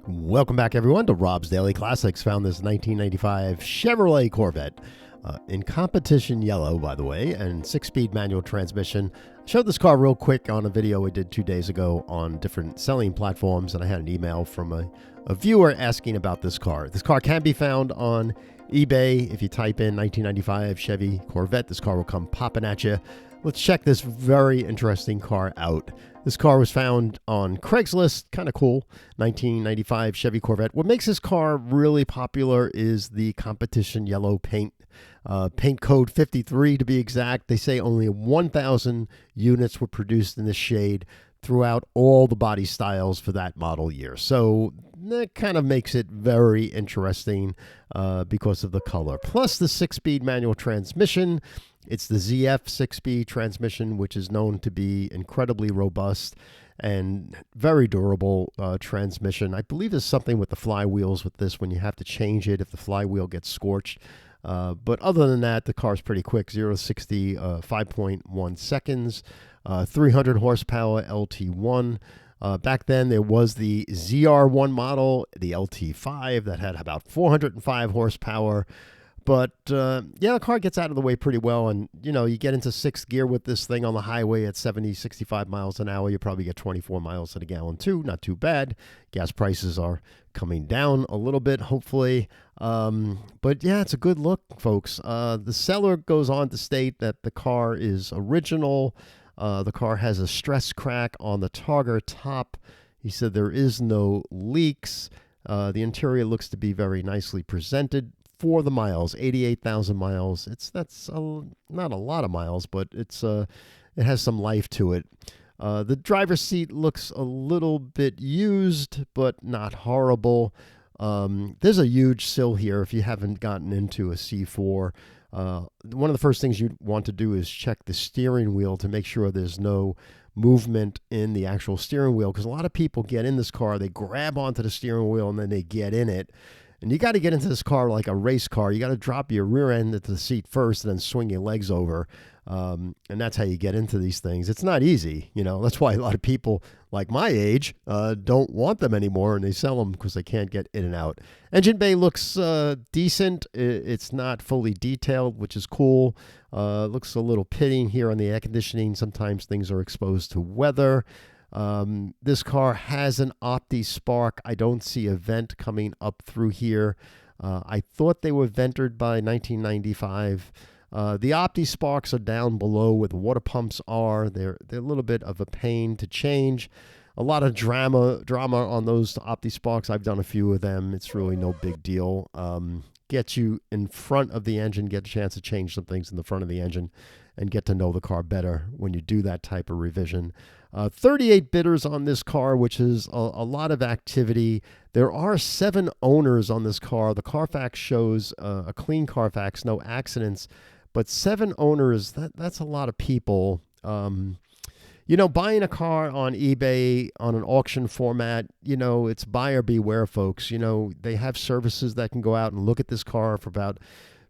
Welcome back, everyone, to Rob's Daily Classics. Found this 1995 Chevrolet Corvette in competition yellow, by the way, and 6-speed manual transmission. I showed this car real quick on a video we did 2 days ago on different selling platforms, and I had an email from a viewer asking about this car. This car can be found on eBay. If you type in 1995 Chevy Corvette, this car will come popping at you. Let's check this very interesting car out. This car was found on Craigslist. Kind of cool. 1995 Chevy Corvette. What makes this car really popular is the competition yellow paint. Paint code 53 to be exact. They say only 1,000 units were produced in this shade throughout all the body styles for that model year. So that kind of makes it very interesting because of the color. Plus the 6-speed manual transmission. It's the ZF 6-speed transmission, which is known to be incredibly robust and very durable transmission. I believe there's something with the flywheels with this when you have to change it if the flywheel gets scorched. But other than that, the car's pretty quick, 0 to 60, 5.1 seconds, 300 horsepower LT1. Back then, there was the ZR1 model, the LT5, that had about 405 horsepower. But, the car gets out of the way pretty well. And, you get into 6th gear with this thing on the highway at 70, 65 miles an hour. You probably get 24 miles to the gallon, too. Not too bad. Gas prices are coming down a little bit, hopefully. But, yeah, it's a good look, folks. The seller goes on to state that the car is original. The car has a stress crack on the targa top. He said there is no leaks. The interior looks to be very nicely presented. For the miles, 88,000 miles. That's not a lot of miles, but it has some life to it. The driver's seat looks a little bit used, but not horrible. There's a huge sill here if you haven't gotten into a C4. One of the first things you want to do is check the steering wheel to make sure there's no movement in the actual steering wheel, because a lot of people get in this car, they grab onto the steering wheel, and then they get in it. And you got to get into this car like a race car. You got to drop your rear end into the seat first and then swing your legs over. And that's how you get into these things. It's not easy. That's why a lot of people like my age don't want them anymore, and they sell them because they can't get in and out. Engine bay looks decent. It's not fully detailed, which is cool. Looks a little pitting here on the air conditioning. Sometimes things are exposed to weather. This car has an Opti Spark. I don't see a vent coming up through here. I thought they were vented by 1995. The Opti Sparks are down below where the water pumps are. They're a little bit of a pain to change. A lot of drama on those Opti Sparks. I've done a few of them. It's really no big deal. Get you in front of the engine, get a chance to change some things in the front of the engine, and get to know the car better when you do that type of revision. 38 bidders on this car, which is a lot of activity. There are 7 owners on this car. The Carfax shows a clean Carfax, no accidents, but 7 owners, that's a lot of people. Buying a car on eBay on an auction format, it's buyer beware, folks. They have services that can go out and look at this car for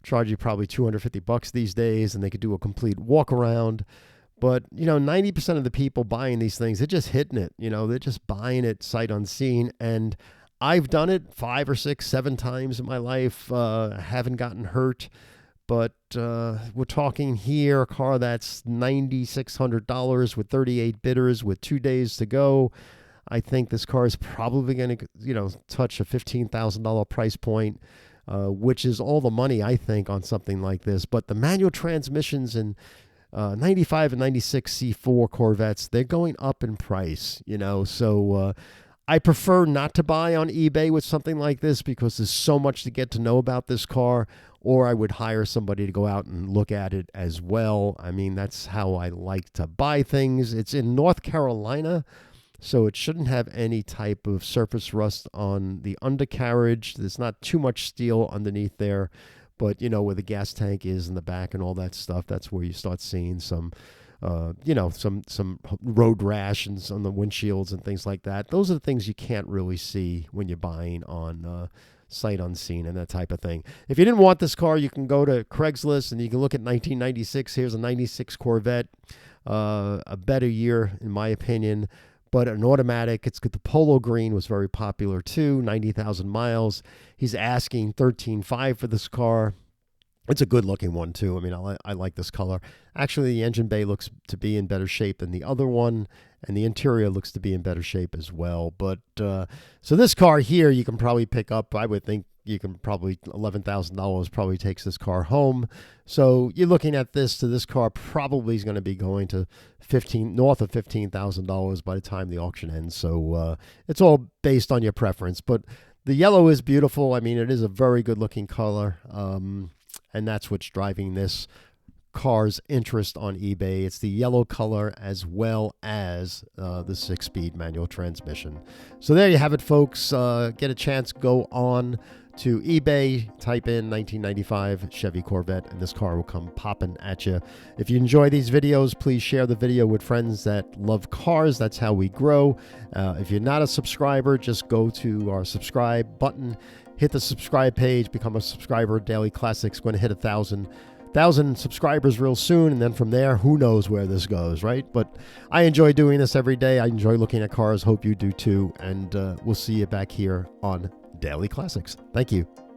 charge you probably $250 these days, and they could do a complete walk around. But, 90% of the people buying these things, they're just hitting it. They're just buying it sight unseen. And I've done it 5 or 6, 7 times in my life. I haven't gotten hurt. But we're talking here a car that's $9,600 with 38 bidders with 2 days to go. I think this car is probably going to, touch a $15,000 price point, which is all the money, I think, on something like this. But the manual transmissions in 95 and 96 C4 Corvettes, they're going up in price, so I prefer not to buy on eBay with something like this because there's so much to get to know about this car, or I would hire somebody to go out and look at it as well. I mean, that's how I like to buy things. It's in North Carolina, so it shouldn't have any type of surface rust on the undercarriage. There's not too much steel underneath there. But, where the gas tank is in the back and all that stuff, that's where you start seeing some road rash and on the windshields and things like that. Those are the things you can't really see when you're buying on sight unseen and that type of thing. If you didn't want this car, you can go to Craigslist and you can look at 1996. Here's a 96 Corvette, a better year in my opinion. but an automatic. It's good. The Polo Green was very popular too, 90,000 miles. He's asking 13.5 for this car. It's a good looking one too. I mean, I like this color. Actually, the engine bay looks to be in better shape than the other one, and the interior looks to be in better shape as well. But so this car here, you can probably pick up, I would think you can probably, $11,000 probably takes this car home. So you're looking at this car probably is going to be going to north of $15,000 by the time the auction ends. So it's all based on your preference. But the yellow is beautiful. I mean, it is a very good looking color. And that's what's driving this car's interest on eBay. It's the yellow color as well as the 6-speed manual transmission. So there you have it, folks. Get a chance, go on to eBay, type in 1995 Chevy Corvette, and this car will come popping at you. If you enjoy these videos, please share the video with friends that love cars. That's how we grow. If you're not a subscriber, just go to our subscribe button, hit the subscribe page, become a subscriber. Daily Classics going to hit 1,000 subscribers real soon, and then from there, who knows where this goes, right? But I enjoy doing this every day. I enjoy looking at cars. Hope you do too, and we'll see you back here on Daily Classics. Thank you.